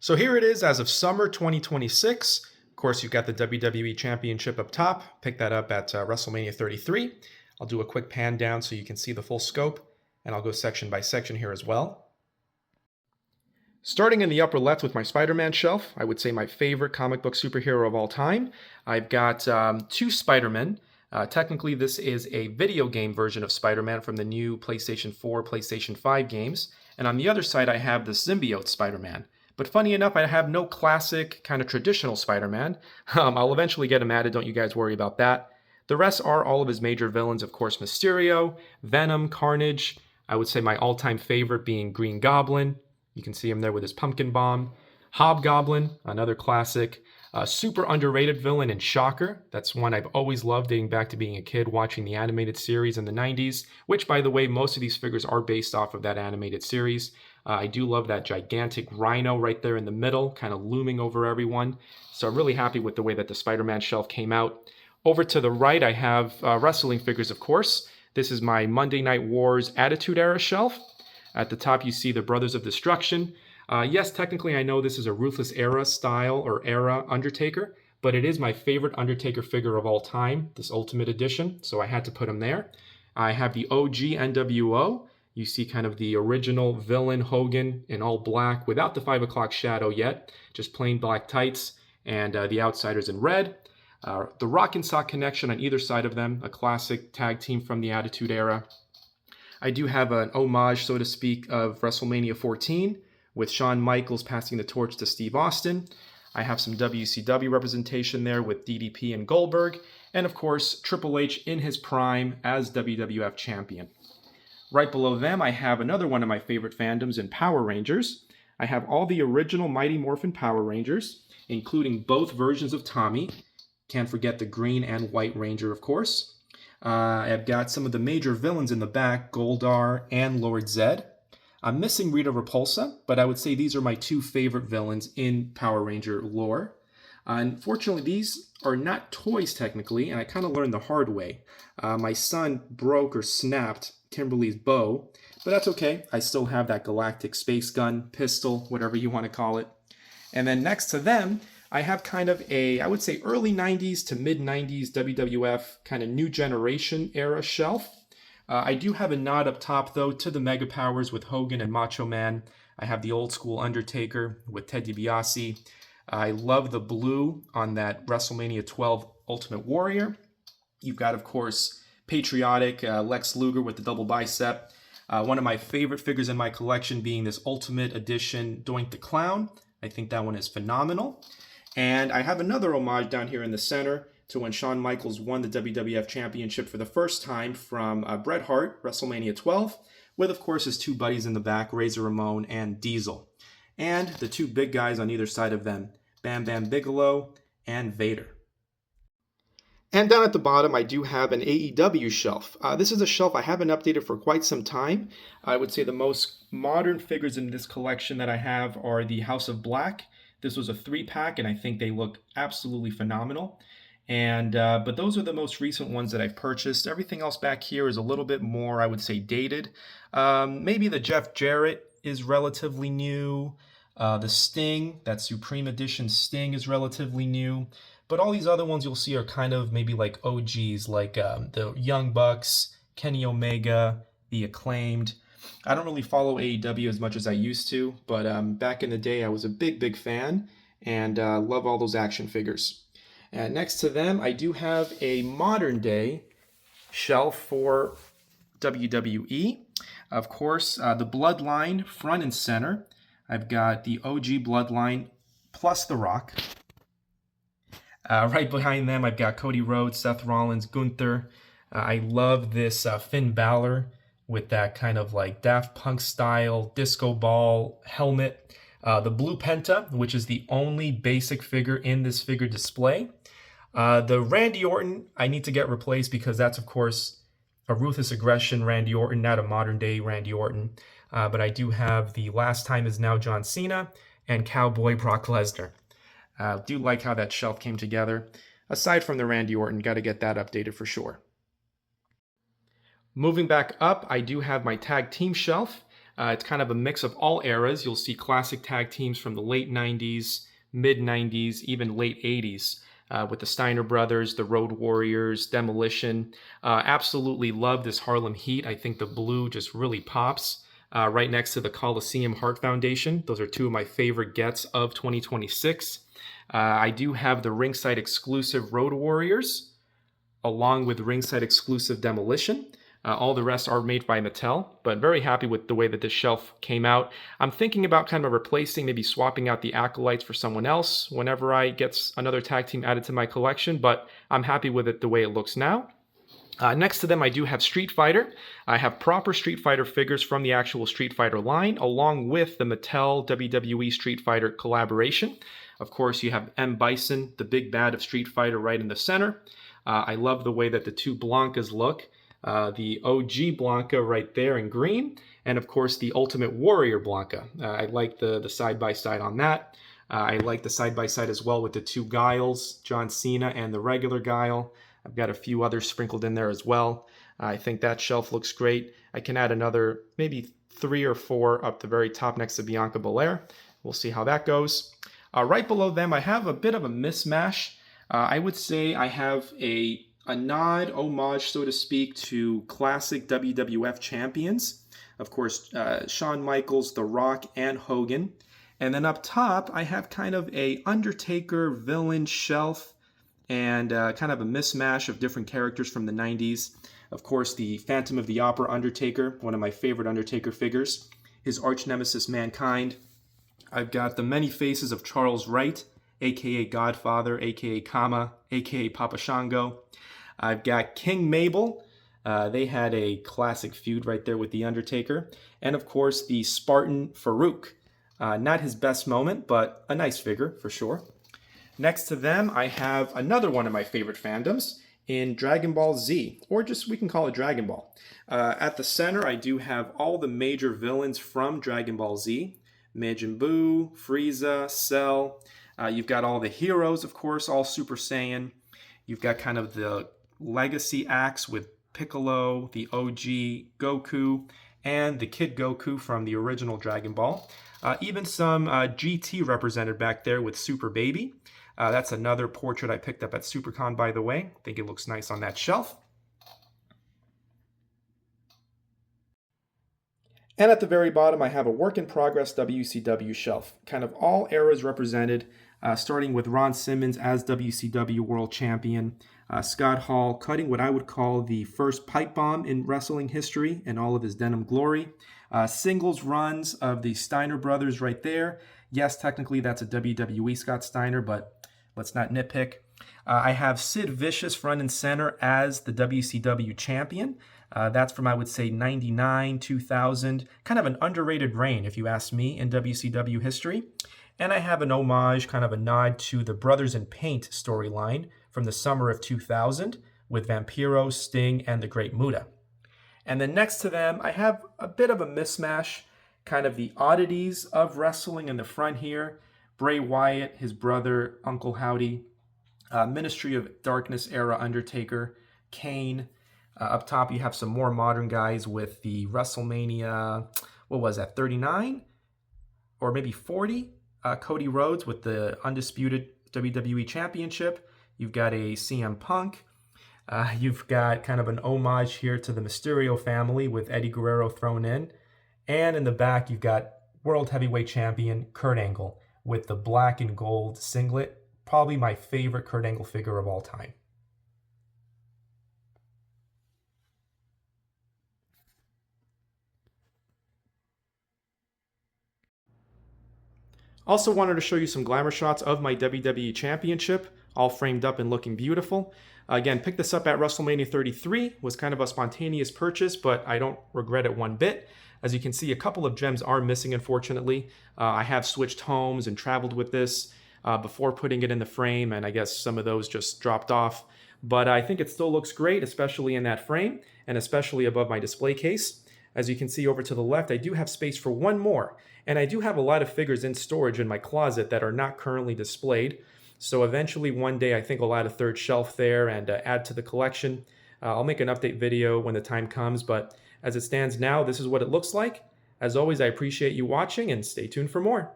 So here it is as of summer 2026. Of course, you've got the WWE Championship up top. Pick that up at WrestleMania 33. I'll do a quick pan down so you can see the full scope, and I'll go section by section here as well. Starting in the upper left with my Spider-Man shelf, I would say my favorite comic book superhero of all time. I've got two Spider-Men. Technically, this is a video game version of Spider-Man from the new PlayStation 4, PlayStation 5 games. And on the other side, I have the symbiote Spider-Man. But funny enough, I have no classic kind of traditional Spider-Man. I'll eventually get him added, don't you guys worry about that. The rest are all of his major villains, of course, Mysterio, Venom, Carnage. I would say my all-time favorite being Green Goblin. You can see him there with his pumpkin bomb. Hobgoblin, another classic. Super underrated villain in Shocker. That's one I've always loved dating back to being a kid watching the animated series in the 90s, which, by the way, most of these figures are based off of that animated series. I do love that gigantic rhino right there in the middle, kind of looming over everyone. So I'm really happy with the way that the Spider-Man shelf came out. Over to the right, I have wrestling figures, of course. This is my Monday Night Wars Attitude Era shelf. At the top, you see the Brothers of Destruction. Yes, technically, I know this is a Ruthless Era style or era Undertaker, but it is my favorite Undertaker figure of all time, this Ultimate Edition, so I had to put him there. I have the OG NWO. You see kind of the original villain Hogan in all black without the 5 o'clock shadow yet, just plain black tights, and the Outsiders in red. The Rock and Sock Connection on either side of them, a classic tag team from the Attitude Era. I do have an homage, so to speak, of WrestleMania 14 with Shawn Michaels passing the torch to Steve Austin. I have some WCW representation there with DDP and Goldberg, and of course, Triple H in his prime as WWF champion. Right below them, I have another one of my favorite fandoms in Power Rangers. I have all the original Mighty Morphin Power Rangers, including both versions of Tommy. Can't forget the Green and White Ranger, of course. I've got some of the major villains in the back, Goldar and Lord Zed. I'm missing Rita Repulsa, but I would say these are my two favorite villains in Power Ranger lore. Unfortunately, these are not toys technically, and I kind of learned the hard way. My son broke or snapped Kimberly's bow, but that's okay. I still have that galactic space gun, pistol, whatever you want to call it. And then next to them, I have kind of a, I would say early 90s to mid 90s WWF kind of new generation era shelf. I do have a nod up top though to the Mega Powers with Hogan and Macho Man. I have the old school Undertaker with Ted DiBiase. I love the blue on that WrestleMania 12 Ultimate Warrior. You've got, of course, patriotic Lex Luger with the double bicep. One of my favorite figures in my collection being this Ultimate Edition Doink the Clown. I think that one is phenomenal. And I have another homage down here in the center to when Shawn Michaels won the WWF Championship for the first time from Bret Hart, WrestleMania 12, with, of course, his two buddies in the back, Razor Ramon and Diesel. And the two big guys on either side of them, Bam Bam Bigelow and Vader. And down at the bottom, I do have an AEW shelf. This is a shelf I haven't updated for quite some time. I would say the most modern figures in this collection that I have are the House of Black. This was a 3-pack, and I think they look absolutely phenomenal. And but those are the most recent ones that I've purchased. Everything else back here is a little bit more, I would say, dated. Maybe the Jeff Jarrett is relatively new. The Sting, that Supreme Edition Sting, is relatively new. But all these other ones you'll see are kind of maybe like OGs, like the Young Bucks, Kenny Omega, the Acclaimed. I don't really follow AEW as much as I used to, but back in the day I was a big fan and love all those action figures. And next to them, I do have a modern day shelf for WWE. Of course, the Bloodline front and center. I've got the OG Bloodline plus The Rock. Right behind them, I've got Cody Rhodes, Seth Rollins, Gunther. I love this Finn Balor with that kind of like Daft Punk style disco ball helmet. The Blue Penta, which is the only basic figure in this figure display. The Randy Orton, I need to get replaced because that's, of course, a Ruthless Aggression Randy Orton, not a modern day Randy Orton. But I do have the Last Time Is Now John Cena and Cowboy Brock Lesnar. Do like how that shelf came together. Aside from the Randy Orton, got to get that updated for sure. Moving back up, I do have my tag team shelf. It's kind of a mix of all eras. You'll see classic tag teams from the late 90s, mid 90s, even late 80s. With the Steiner Brothers, the Road Warriors, Demolition. Absolutely love this Harlem Heat. I think the blue just really pops. Right next to the Coliseum Heart Foundation. Those are two of my favorite gets of 2026. I do have the ringside exclusive Road Warriors, along with ringside exclusive Demolition. All the rest are made by Mattel, but very happy with the way that this shelf came out. I'm thinking about kind of replacing, maybe swapping out the Acolytes for someone else whenever I get another tag team added to my collection, but I'm happy with it the way it looks now. Next to them, I do have Street Fighter. I have proper Street Fighter figures from the actual Street Fighter line, along with the Mattel WWE Street Fighter collaboration. Of course, you have M. Bison, the big bad of Street Fighter, right in the center. I love the way that the two Blankas look. The OG Blanka right there in green, and of course the Ultimate Warrior Blanka. I like the side-by-side on that. I like the side-by-side as well with the two Guiles, John Cena and the regular Guile. I've got a few others sprinkled in there as well. I think that shelf looks great. I can add another maybe 3 or 4 up the very top next to Bianca Belair. We'll see how that goes. Right below them, I have a bit of a mismatch. I would say I have a nod, homage, so to speak, to classic WWF champions. Of course, Shawn Michaels, The Rock, and Hogan. And then up top, I have kind of a Undertaker villain shelf and kind of a mismatch of different characters from the 90s. Of course, the Phantom of the Opera Undertaker, one of my favorite Undertaker figures. His arch nemesis, Mankind. I've got the many faces of Charles Wright, a.k.a. Godfather, a.k.a. Kama, a.k.a. Papa Shango. I've got King Mabel. They had a classic feud right there with The Undertaker. And of course, the Spartan Farouk. Not his best moment, but a nice figure for sure. Next to them, I have another one of my favorite fandoms in Dragon Ball Z, or just we can call it Dragon Ball. At the center, I do have all the major villains from Dragon Ball Z. Majin Buu, Frieza, Cell. You've got all the heroes, of course, all Super Saiyan. You've got kind of the legacy acts with Piccolo, the OG Goku, and the Kid Goku from the original Dragon Ball. Even some GT represented back there with Super Baby. That's another portrait I picked up at SuperCon, by the way. I think it looks nice on that shelf. And at the very bottom, I have a work-in-progress WCW shelf. Kind of all eras represented, starting with Ron Simmons as WCW World Champion, Scott Hall cutting what I would call the first pipe bomb in wrestling history in all of his denim glory. Singles runs of the Steiner brothers right there. Yes, technically that's a WWE Scott Steiner, but let's not nitpick. I have Sid Vicious front and center as the WCW champion. That's from, I would say, 99, 2000. Kind of an underrated reign, if you ask me, in WCW history. And I have an homage, kind of a nod to the Brothers in Paint storyline from the summer of 2000 with Vampiro, Sting, and the Great Muta. And then next to them, I have a bit of a mismatch, kind of the oddities of wrestling in the front here. Bray Wyatt, his brother, Uncle Howdy, Ministry of Darkness era Undertaker, Kane. Up top, you have some more modern guys with the WrestleMania, what was that, 39? Or maybe 40? Cody Rhodes with the undisputed WWE Championship. You've got a CM Punk. You've got kind of an homage here to the Mysterio family with Eddie Guerrero thrown in. And in the back, you've got World Heavyweight Champion Kurt Angle with the black and gold singlet. Probably my favorite Kurt Angle figure of all time. Also wanted to show you some glamour shots of my WWE Championship, all framed up and looking beautiful. Again, picked this up at WrestleMania 33, was kind of a spontaneous purchase, but I don't regret it one bit. As you can see, a couple of gems are missing, unfortunately. I have switched homes and traveled with this before putting it in the frame, and I guess some of those just dropped off. But I think it still looks great, especially in that frame, and especially above my display case. As you can see over to the left, I do have space for one more, and I do have a lot of figures in storage in my closet that are not currently displayed. So eventually one day I think I'll add a third shelf there and add to the collection. I'll make an update video when the time comes, but as it stands now, this is what it looks like. As always, I appreciate you watching and stay tuned for more.